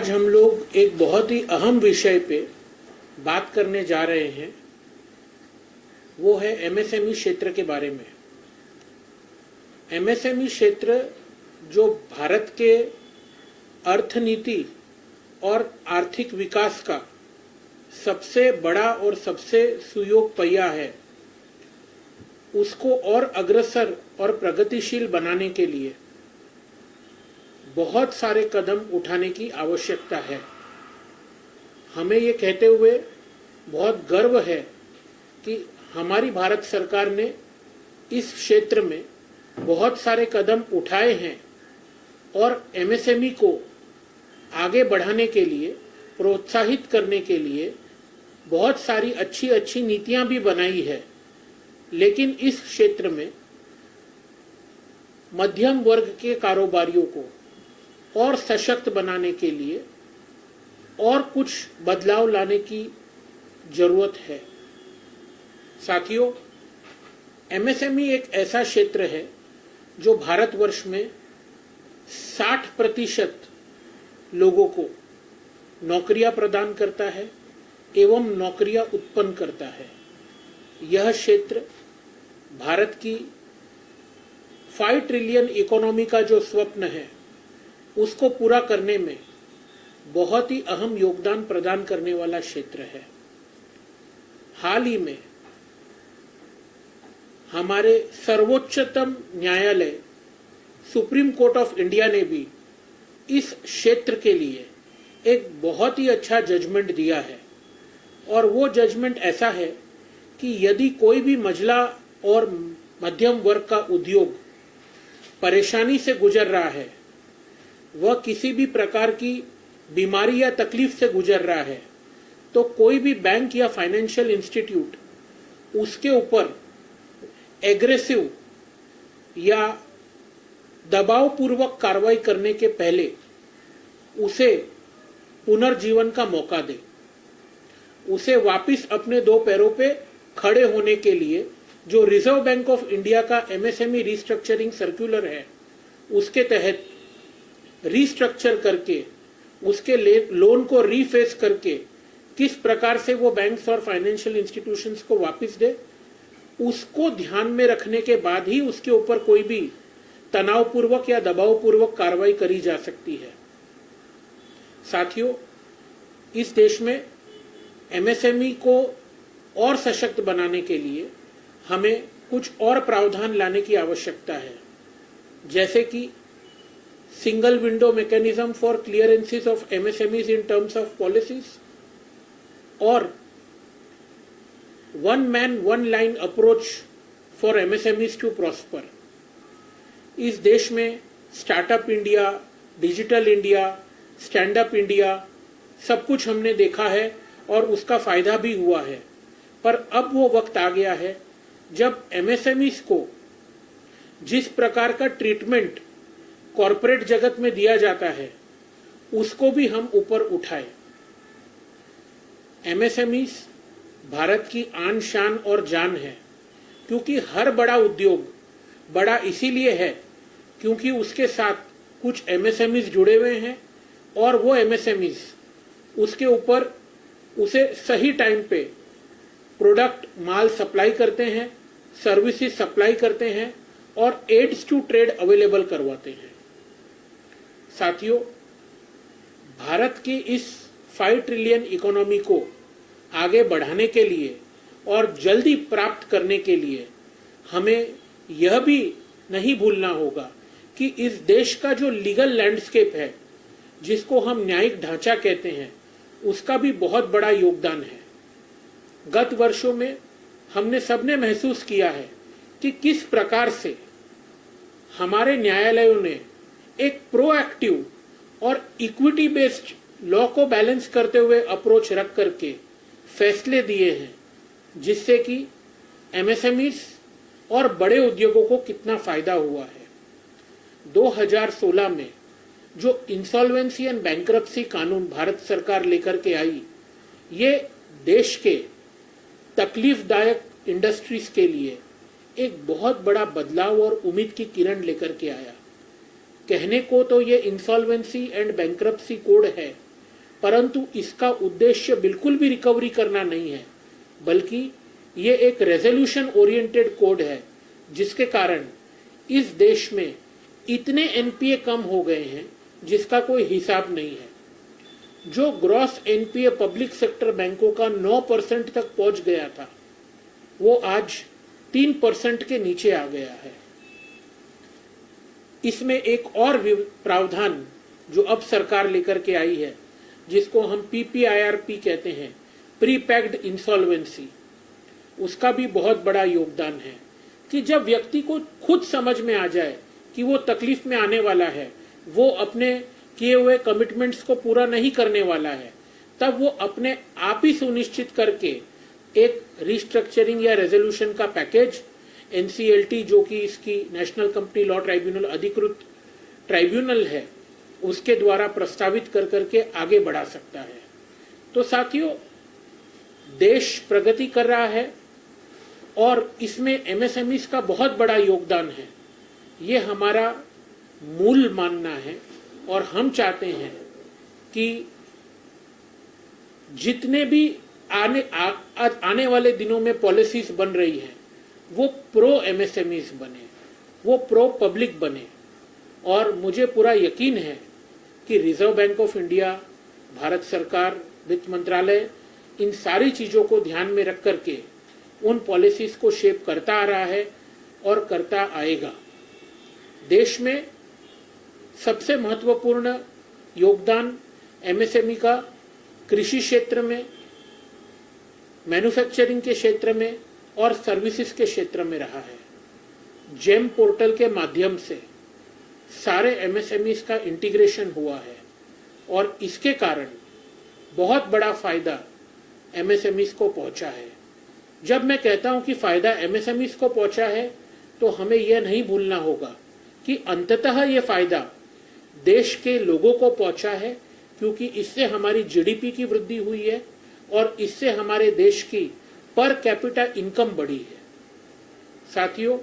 आज हम लोग एक बहुत ही अहम विषय पे बात करने जा रहे हैं, वो है एमएसएमई क्षेत्र के बारे में। एमएसएमई क्षेत्र जो भारत के अर्थनीति और आर्थिक विकास का सबसे बड़ा और सबसे सुयोग पहिया है, उसको और अग्रसर और प्रगतिशील बनाने के लिए बहुत सारे कदम उठाने की आवश्यकता है। हमें ये कहते हुए बहुत गर्व है कि हमारी भारत सरकार ने इस क्षेत्र में बहुत सारे कदम उठाए हैं और एमएसएमई को आगे बढ़ाने के लिए, प्रोत्साहित करने के लिए बहुत सारी अच्छी अच्छी नीतियां भी बनाई है। लेकिन इस क्षेत्र में मध्यम वर्ग के कारोबारियों को और सशक्त बनाने के लिए और कुछ बदलाव लाने की जरूरत है। साथियों, एमएसएमई एक ऐसा क्षेत्र है जो भारतवर्ष में 60% लोगों को नौकरियां प्रदान करता है एवं नौकरियां उत्पन्न करता है। यह क्षेत्र भारत की 5 ट्रिलियन इकोनॉमी का जो स्वप्न है, उसको पूरा करने में बहुत ही अहम योगदान प्रदान करने वाला क्षेत्र है। हाल ही में हमारे सर्वोच्चतम न्यायालय सुप्रीम कोर्ट ऑफ इंडिया ने भी इस क्षेत्र के लिए एक बहुत ही अच्छा जजमेंट दिया है। और वो जजमेंट ऐसा है कि यदि कोई भी महिला और मध्यम वर्ग का उद्योग परेशानी से गुजर रहा है, वह किसी भी प्रकार की बीमारी या तकलीफ से गुजर रहा है, तो कोई भी बैंक या फाइनेंशियल इंस्टीट्यूट उसके ऊपर एग्रेसिव या दबावपूर्वक कार्रवाई करने के पहले उसे पुनर्जीवन का मौका दे, उसे वापस अपने 2 पैरों पे खड़े होने के लिए जो रिजर्व बैंक ऑफ इंडिया का एमएसएमई रिस्ट्रक्चरिंग सर्कुलर है, उसके तहत रिस्ट्रक्चर करके उसके लोन को रीफेस करके किस प्रकार से वो बैंक्स और फाइनेंशियल इंस्टीट्यूशंस को वापस दे, उसको ध्यान में रखने के बाद ही उसके ऊपर कोई भी तनावपूर्वक या दबावपूर्वक कार्रवाई करी जा सकती है। साथियों, इस देश में एमएसएमई को और सशक्त बनाने के लिए हमें कुछ और प्रावधान लाने की आवश्यकता है, जैसे कि single window mechanism for clearances of MSMEs in terms of policies और one man one line approach for MSMEs to prosper. इस देश में startup India, digital India, stand up India सब कुछ हमने देखा है और उसका फायदा भी हुआ है। पर अब वो वक्त आ गया है जब एमएसएमईज को जिस प्रकार का ट्रीटमेंट कॉरपोरेट जगत में दिया जाता है, उसको भी हम ऊपर उठाएं। एमएसएमईज भारत की आन शान और जान है, क्योंकि हर बड़ा उद्योग बड़ा इसीलिए है क्योंकि उसके साथ कुछ एमएसएमईज जुड़े हुए हैं और वो एमएसएमईज उसके ऊपर उसे सही टाइम पे प्रोडक्ट माल सप्लाई करते हैं, सर्विसेज सप्लाई करते हैं और एड्स टू ट्रेड अवेलेबल करवाते हैं। साथियों, भारत की इस 5 ट्रिलियन इकोनॉमी को आगे बढ़ाने के लिए और जल्दी प्राप्त करने के लिए हमें यह भी नहीं भूलना होगा कि इस देश का जो लीगल लैंडस्केप है, जिसको हम न्यायिक ढांचा कहते हैं, उसका भी बहुत बड़ा योगदान है। गत वर्षों में हमने सबने महसूस किया है कि किस प्रकार से हमारे न्यायालयों ने एक प्रोएक्टिव और इक्विटी बेस्ड लॉ को बैलेंस करते हुए अप्रोच रख करके फैसले दिए हैं, जिससे कि एमएसएमईज और बड़े उद्योगों को कितना फायदा हुआ है। 2016 में जो इंसॉल्वेंसी एंड बैंक्रप्सी कानून भारत सरकार लेकर के आई, ये देश के तकलीफदायक इंडस्ट्रीज के लिए एक बहुत बड़ा बदलाव और उम्मीद की किरण लेकर के आया। कहने को तो ये इंसॉल्वेंसी एंड बैंक्रप्सी कोड है, परंतु इसका उद्देश्य बिल्कुल भी रिकवरी करना नहीं है, बल्कि ये एक रेजोल्यूशन ओरिएंटेड कोड है, जिसके कारण इस देश में इतने एनपीए कम हो गए हैं जिसका कोई हिसाब नहीं है। जो ग्रॉस एनपीए पब्लिक सेक्टर बैंकों का 9% तक पहुंच गया था, वो आज 3% के नीचे आ गया है। इसमें एक और प्रावधान जो अब सरकार लेकर के आई है, जिसको हम पीपीआईआरपी कहते हैं, प्री पैक्ड इंसॉल्वेंसी, उसका भी बहुत बड़ा योगदान है कि जब व्यक्ति को खुद समझ में आ जाए कि वो तकलीफ में आने वाला है, वो अपने किए हुए कमिटमेंट्स को पूरा नहीं करने वाला है, तब वो अपने आप ही सुनिश्चित करके एक रिस्ट्रक्चरिंग या रेजोल्यूशन का पैकेज एनसीएलटी, जो कि इसकी नेशनल कंपनी लॉ ट्राइब्यूनल अधिकृत ट्राइब्यूनल है, उसके द्वारा प्रस्तावित कर करके आगे बढ़ा सकता है। तो साथियों, देश प्रगति कर रहा है और इसमें एमएसएमईज का बहुत बड़ा योगदान है, ये हमारा मूल मानना है। और हम चाहते हैं कि जितने भी आने वाले दिनों में पॉलिसीज बन रही हैं, वो प्रो एमएसएमईज बने, वो प्रो पब्लिक बने। और मुझे पूरा यकीन है कि reserve bank of India, Bharat सरकार, वित्त मंत्रालय इन सारी चीज़ों को ध्यान में रख करके उन पॉलिसीज को शेप करता आ रहा है और करता आएगा। देश में सबसे महत्वपूर्ण योगदान एमएसएमई का कृषि क्षेत्र में, मैन्युफैक्चरिंग के क्षेत्र में और सर्विसेज के क्षेत्र में रहा है। जेम पोर्टल के माध्यम से सारे एमएसएमईज का इंटीग्रेशन हुआ है और इसके कारण बहुत बड़ा फायदा एमएसएमईज को पहुंचा है। जब मैं कहता हूं कि फायदा एमएसएमईज को पहुंचा है, तो हमें यह नहीं भूलना होगा कि अंततः यह फायदा देश के लोगों को पहुंचा है, क्योंकि इससे हमारी जीडीपी की वृद्धि हुई है और इससे हमारे देश की पर कैपिटा इनकम बढ़ी है। साथियों,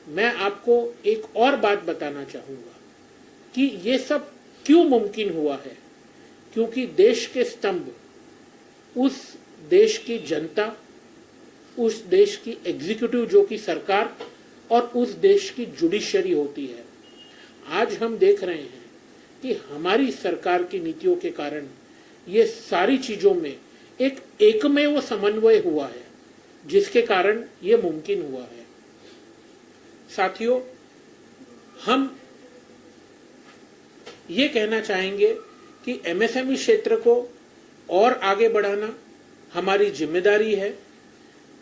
मैं आपको एक और बात बताना चाहूंगा कि ये सब क्यों मुमकिन हुआ है। क्योंकि देश के स्तंभ उस देश की जनता, उस देश की एग्जीक्यूटिव जो कि सरकार, और उस देश की जुडिशरी होती है। आज हम देख रहे हैं कि हमारी सरकार की नीतियों के कारण ये सारी चीजों में एक एकमेव समन्वय हुआ है, जिसके कारण ये मुमकिन हुआ है। साथियों, हम ये कहना चाहेंगे कि एमएसएमई क्षेत्र को और आगे बढ़ाना हमारी जिम्मेदारी है।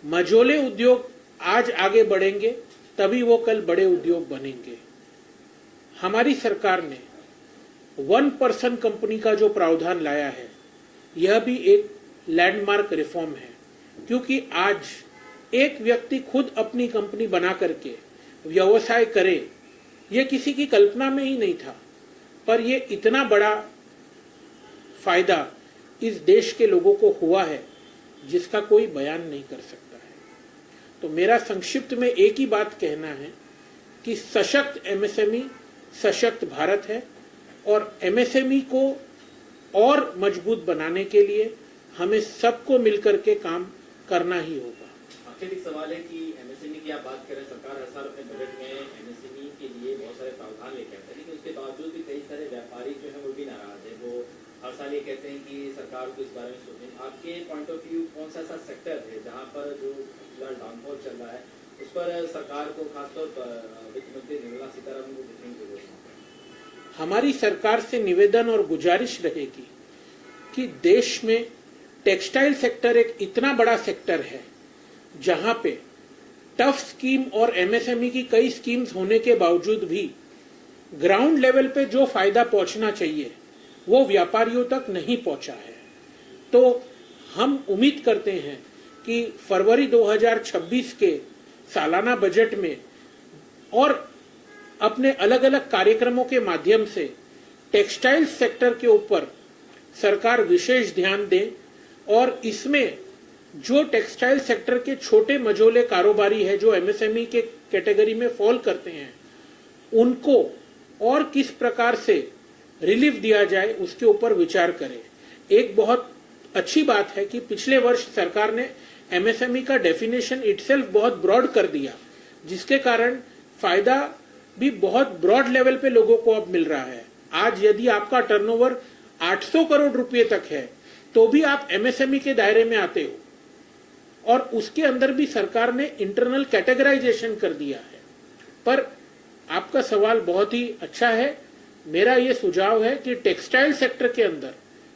मझोले उद्योग आज आगे बढ़ेंगे तभी वो कल बड़े उद्योग बनेंगे। हमारी सरकार ने 1% कंपनी का जो प्रावधान लाया है, यह भी एक लैंडमार्क रिफॉर्म है, क्योंकि आज एक व्यक्ति खुद अपनी कंपनी बना करके व्यवसाय करे, ये किसी की कल्पना में ही नहीं था, पर ये इतना बड़ा फायदा इस देश के लोगों को हुआ है जिसका कोई बयान नहीं कर सकता है। तो मेरा संक्षिप्त में एक ही बात कहना है कि सशक्त एमएसएमई सशक्त भारत है, और एमएसएमई को और मजबूत बनाने के लिए हमें सबको मिलकर के काम करना ही होगा। आखिर एक सवाल है कि एमएसएमई की आप बात करें, सरकार हर साल अपने बजट में एमएसएमई के लिए बहुत सारे प्रावधान लेके आते हैं, लेकिन उसके बावजूद भी कई सारे व्यापारी जो है वो भी नाराज है। वो हर साल ये कहते हैं कि सरकार को इस बारे में सोचें। आपके पॉइंट ऑफ व्यू कौन सा ऐसा सेक्टर है जहाँ पर जो फिलहाल डाउनफॉल चल रहा है, उस पर सरकार को खासतौर पर वित्त मंत्री निर्मला सीतारमण को देखने की जरूरत है? हमारी सरकार से निवेदन और गुजारिश रहेगी कि देश में टेक्सटाइल सेक्टर एक इतना बड़ा सेक्टर है जहां पे टफ स्कीम और एमएसएमई की कई स्कीम्स होने के बावजूद भी ग्राउंड लेवल पे जो फायदा पहुंचना चाहिए वो व्यापारियों तक नहीं पहुंचा है। तो हम उम्मीद करते हैं कि फरवरी 2026 के सालाना बजट में और अपने अलग अलग कार्यक्रमों के माध्यम से टेक्सटाइल सेक्टर के ऊपर सरकार विशेष ध्यान दे, और इसमें जो टेक्सटाइल सेक्टर के छोटे मझोले कारोबारी है जो एमएसएमई के कैटेगरी में फॉल करते हैं, उनको और किस प्रकार से रिलीफ दिया जाए उसके ऊपर विचार करें। एक बहुत अच्छी बात है कि पिछले वर्ष सरकार ने एमएसएमई का डेफिनेशन इटसेल्फ बहुत ब्रॉड कर दिया, जिसके कारण फायदा भी बहुत ब्रॉड लेवल पे लोगों को अब मिल रहा है। आज यदि आपका टर्नओवर 800 करोड़ रुपए तक है तो भी आप एमएसएमई के दायरे में आते हो, और उसके अंदर भी सरकार ने इंटरनल कैटेगराइजेशन कर दिया है। पर आपका सवाल बहुत ही अच्छा है। मेरा ये सुझाव है कि टेक्सटाइल सेक्टर के अंदर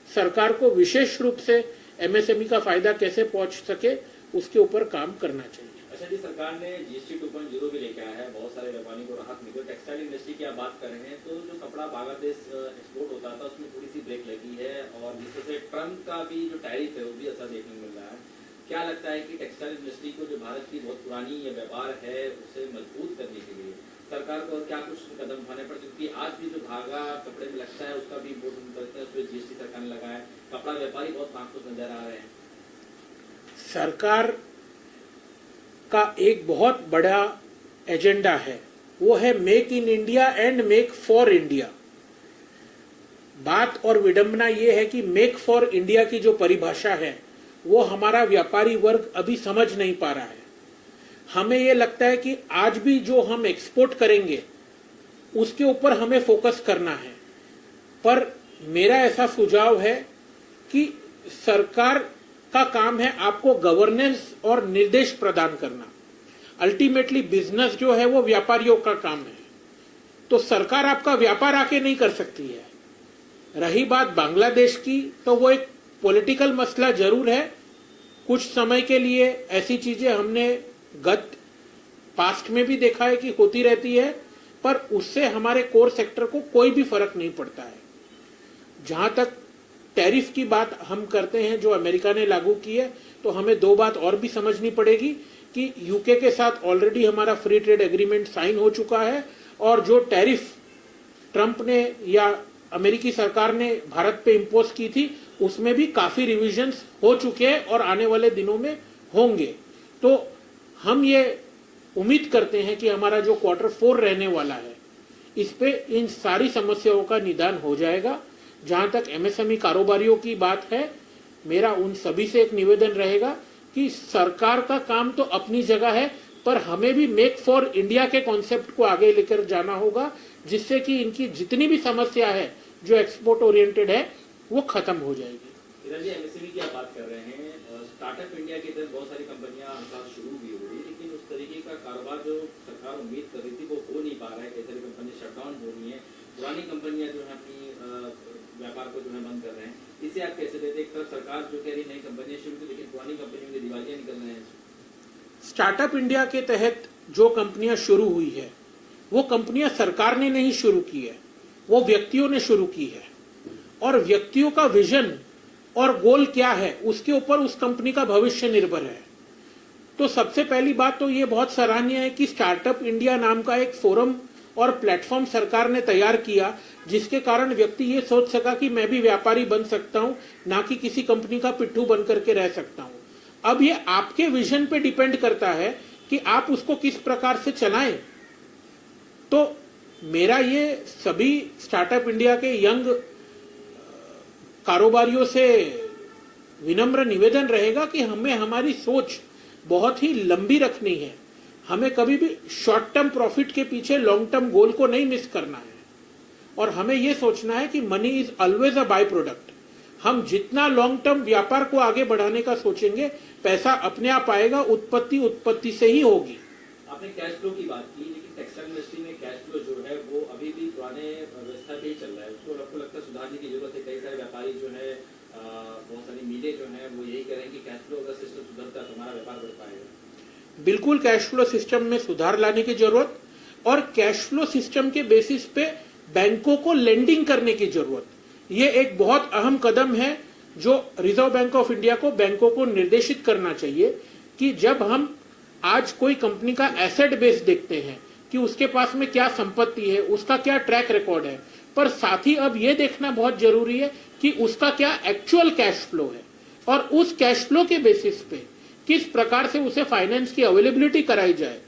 सरकार को विशेष रूप से एमएसएमई का फायदा कैसे पहुंच सके उसके ऊपर काम करना चाहिए। अच्छा जी, सरकार ने जीएसटी 2.0 भी लेके आया है, बहुत सारे व्यापारियों को राहत मिली। टेक्सटाइल इंडस्ट्री की आप बात कर रहे हैं तो जो कपड़ा बांग्लादेश एक्सपोर्ट होता था उसमें थोड़ी सी ब्रेक लगी है, और जिस तरह से ट्रम्प का भी जो टैरिफ है वो भी असर देखने को मिल रहा है। क्या लगता है कि टेक्सटाइल इंडस्ट्री को, जो भारत की बहुत पुरानी ये व्यापार है, उसे मजबूत करने के लिए सरकार को क्या कुछ कदम उठाने पड़े? क्योंकि आज भी जो धागा कपड़े में लगता है उसका भी इम्पोर्ट करते हैं, उस पर जीएसटी सरकार ने लगाया है। कपड़ा व्यापारी बहुत नाखुश नजर आ रहे हैं। सरकार का एक बहुत बड़ा एजेंडा है, वो है make in India and make for India. बात और विडंबना ये है कि मेक फॉर इंडिया की जो परिभाषा है वो हमारा व्यापारी वर्ग अभी समझ नहीं पा रहा है। हमें ये लगता है कि आज भी जो हम एक्सपोर्ट करेंगे उसके ऊपर हमें फोकस करना है, पर मेरा ऐसा सुझाव है कि सरकार का काम है आपको गवर्नेंस और निर्देश प्रदान करना। अल्टीमेटली बिजनेस जो है वो व्यापारियों का काम है, तो सरकार आपका व्यापार आके नहीं कर सकती है। रही बात बांग्लादेश की, तो वो एक पॉलिटिकल मसला जरूर है। कुछ समय के लिए ऐसी चीजें हमने गत पास्ट में भी देखा है कि होती रहती है, पर उससे हमारे कोर सेक्टर को कोई भी फर्क नहीं पड़ता है। जहां तक टैरिफ की बात हम करते हैं जो अमेरिका ने लागू की है, तो हमें दो बात और भी समझनी पड़ेगी कि यूके के साथ ऑलरेडी हमारा फ्री ट्रेड एग्रीमेंट साइन हो चुका है, और जो टैरिफ ट्रंप ने या अमेरिकी सरकार ने भारत पे इम्पोज की थी उसमें भी काफी रिविजन्स हो चुके हैं और आने वाले दिनों में होंगे। तो हम ये उम्मीद करते हैं कि हमारा जो Q4 रहने वाला है इस पे इन सारी समस्याओं का निदान हो जाएगा। जहां तक एमएसएमई कारोबारियों की बात है, मेरा उन सभी से एक निवेदन रहेगा कि सरकार का काम तो अपनी जगह है, पर हमें भी मेक फॉर इंडिया के कॉन्सेप्ट को आगे लेकर जाना होगा, जिससे कि इनकी जितनी भी समस्या है जो एक्सपोर्ट ओरिएंटेड है वो खत्म हो जाएगी। इधर जी एमएसएमई की आप बात कर रहे हैं, स्टार्टअप इंडिया के तहत बहुत सारी कंपनियां हर साल शुरू भी हो रही, लेकिन उस तरीके का कारोबार जो सरकार उम्मीद कर रही थी वो हो नहीं पा रहा है। कई सारी कंपनी शटडाउन हो रही है, पुरानी कंपनियां जो है अपनी व्यापार को जो है बंद कर रहे हैं। इसे आप कैसे देते? एक तरफ सरकार जो कह रही नई कंपनियां शुरू की, लेकिन पुरानी कंपनियों की दिवालियां निकल रहे हैं। स्टार्टअप इंडिया के तहत जो कंपनियां शुरू हुई है वो कंपनियां सरकार ने नहीं शुरू की है, वो व्यक्तियों ने शुरू की है, और व्यक्तियों का विजन और गोल क्या है उसके ऊपर उस कंपनी का भविष्य निर्भर है। तो सबसे पहली बात तो ये बहुत सराहनीय है कि स्टार्टअप इंडिया नाम का एक फोरम और प्लेटफॉर्म सरकार ने तैयार किया, जिसके कारण व्यक्ति ये सोच सका कि मैं भी व्यापारी बन सकता हूं, ना कि किसी कंपनी का पिट्ठू बन करके रह सकता हूं। अब ये आपके विजन पे डिपेंड करता है कि आप उसको किस प्रकार से चलाएं। तो मेरा ये सभी स्टार्टअप इंडिया के यंग कारोबारियों से विनम्र निवेदन रहेगा कि हमें हमारी सोच बहुत ही लंबी रखनी है। हमें कभी भी शॉर्ट टर्म प्रॉफिट के पीछे लॉन्ग टर्म गोल को नहीं मिस करना है, और हमें यह सोचना है कि money is always a by product. हम जितना लॉन्ग टर्म व्यापार को आगे बढ़ाने का सोचेंगे, पैसा अपने आप आएगा, उत्पत्ति से ही होगी। आपने कैश फ्लो की बात की, लेकिन टेक्सटाइल इंडस्ट्री में कैश फ्लो जो है वो अभी भी पुराने व्यवस्था पे ही चल रहा है। उसको आपको लगता है सुधारने की जरूरत है? कई सारे व्यापारी जो है, बहुत सारी मिलें जो है वो यही कह रहे हैं कि कैश फ्लो अगर सिस्टम सुधरता है तो हमारा व्यापार बढ़ पाएगा। बिल्कुल कैश फ्लो सिस्टम में सुधार लाने की जरूरत, और कैश फ्लो सिस्टम के बेसिस पे बैंकों को लेंडिंग करने की जरूरत। ये एक बहुत अहम कदम है जो रिजर्व बैंक ऑफ इंडिया को बैंकों को निर्देशित करना चाहिए कि जब हम आज कोई कंपनी का एसेट बेस देखते हैं कि उसके पास में क्या संपत्ति है, उसका क्या ट्रैक रिकॉर्ड है, पर साथ ही अब यह देखना बहुत जरूरी है कि उसका क्या एक्चुअल कैश फ्लो है, और उस कैश फ्लो के बेसिस पे किस प्रकार से उसे फाइनेंस की अवेलेबिलिटी कराई जाए,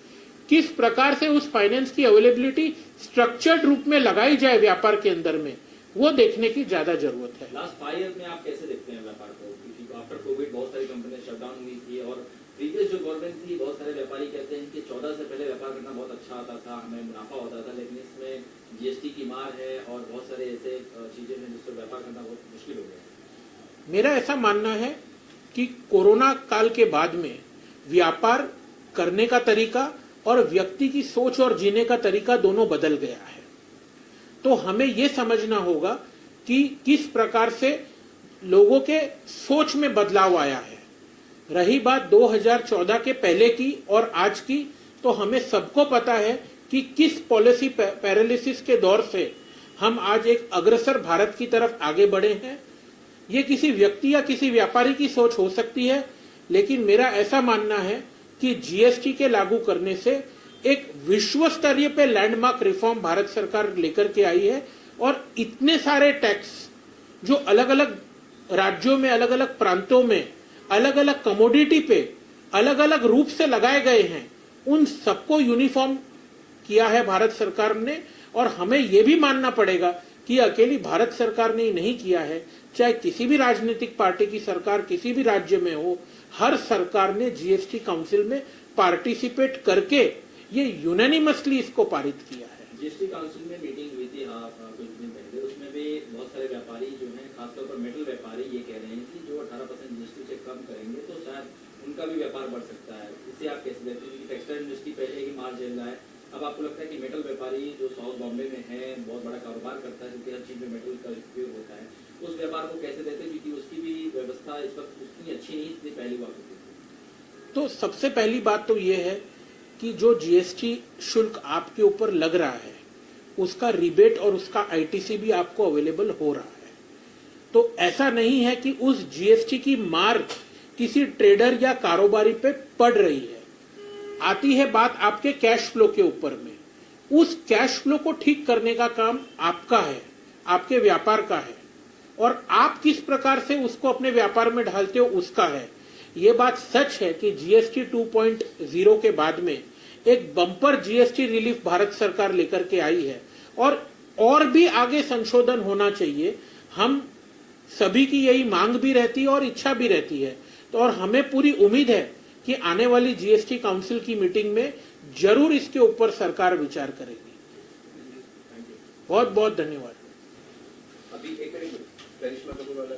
किस प्रकार से उस फाइनेंस की अवेलेबिलिटी स्ट्रक्चर्ड रूप में लगाई जाए व्यापार के अंदर में, वो देखने की ज्यादा जरूरत है। लास्ट 5 ईयर में आप कैसे देखते हैं व्यापार को? क्योंकि आफ्टर कोविड बहुत सारी कंपनियां शटडाउन हुई थी और प्रीवियस जो गवर्नमेंट थी, बहुत सारे व्यापारी कहते हैं कि 14 से पहले व्यापार करना बहुत अच्छा आता था, हमें मुनाफा होता था, लेकिन इसमें जीएसटी की मार है और बहुत सारे ऐसे चीजें हैं जिससे व्यापार करना बहुत मुश्किल हो गया है। मेरा ऐसा मानना है कि कोरोना काल के बाद में व्यापार करने का तरीका और व्यक्ति की सोच और जीने का तरीका दोनों बदल गया है। तो हमें यह समझना होगा कि किस प्रकार से लोगों के सोच में बदलाव आया है। रही बात 2014 के पहले की और आज की, तो हमें सबको पता है कि किस पॉलिसी पैरालिसिस के दौर से हम आज एक अग्रसर भारत की तरफ आगे बढ़े हैं। ये किसी व्यक्ति या किसी व्यापारी की सोच हो सकती है, लेकिन मेरा ऐसा मानना है कि जीएसटी के लागू करने से एक विश्व स्तरीय पे लैंडमार्क रिफॉर्म भारत सरकार लेकर के आई है और इतने सारे टैक्स जो अलग अलग राज्यों में, अलग अलग प्रांतों में, अलग अलग कमोडिटी पे अलग अलग रूप से लगाए गए हैं, उन सबको यूनिफॉर्म किया है भारत सरकार ने। और हमें यह भी मानना पड़ेगा कि अकेली भारत सरकार ने ही नहीं किया है, चाहे किसी भी राजनीतिक पार्टी की सरकार किसी भी राज्य में हो, हर सरकार ने जीएसटी काउंसिल में पार्टिसिपेट करके ये यूनानिमसली इसको पारित किया है। जीएसटी काउंसिल में मीटिंग हुई थी कुछ दिन पहले, उसमें भी बहुत सारे व्यापारी जो हैं, खासतौर पर मेटल व्यापारी, ये कह रहे हैं कि जो 18% जीएसटी से कम करेंगे तो शायद उनका भी व्यापार बढ़ सकता है। इससे आप कैसे देखते हैं? क्योंकि टेक्सटाइल इंडस्ट्री पहले ही मार झेल रहा है, अब आपको लगता है कि मेटल व्यापारी जो साउथ बॉम्बे में है, बहुत बड़ा कारोबार करता है, क्योंकि हर चीज में मेटल का उपयोग होता है, उस व्यापार को कैसे देते हैं? क्योंकि उसकी भी व्यवस्था इस वक्त उतनी अच्छी नहीं जितनी पहली हुआ करती थी। तो सबसे पहली बात तो ये है कि जो जीएसटी शुल्क आपके ऊपर लग रहा है उसका रिबेट और उसका आईटीसी भी आपको अवेलेबल हो रहा है। तो ऐसा नहीं है कि उस जीएसटी की मार किसी ट्रेडर या कारोबारी पे पड़ रही है। आती है बात आपके कैश फ्लो के ऊपर में, उस कैश फ्लो को ठीक करने का काम आपका है, आपके व्यापार का है, और आप किस प्रकार से उसको अपने व्यापार में ढालते हो उसका है। ये बात सच है कि जीएसटी 2.0 के बाद में एक बम्पर जीएसटी रिलीफ भारत सरकार लेकर के आई है और भी आगे संशोधन होना चाहिए। हम सभी की यही मांग भी रहती है और इच्छा भी रहती है। तो और हमें पूरी उम्मीद है कि आने वाली जीएसटी काउंसिल की मीटिंग में जरूर इसके ऊपर सरकार विचार करेगी। बहुत बहुत धन्यवाद। अभी एक करिश्मा कपूर वाला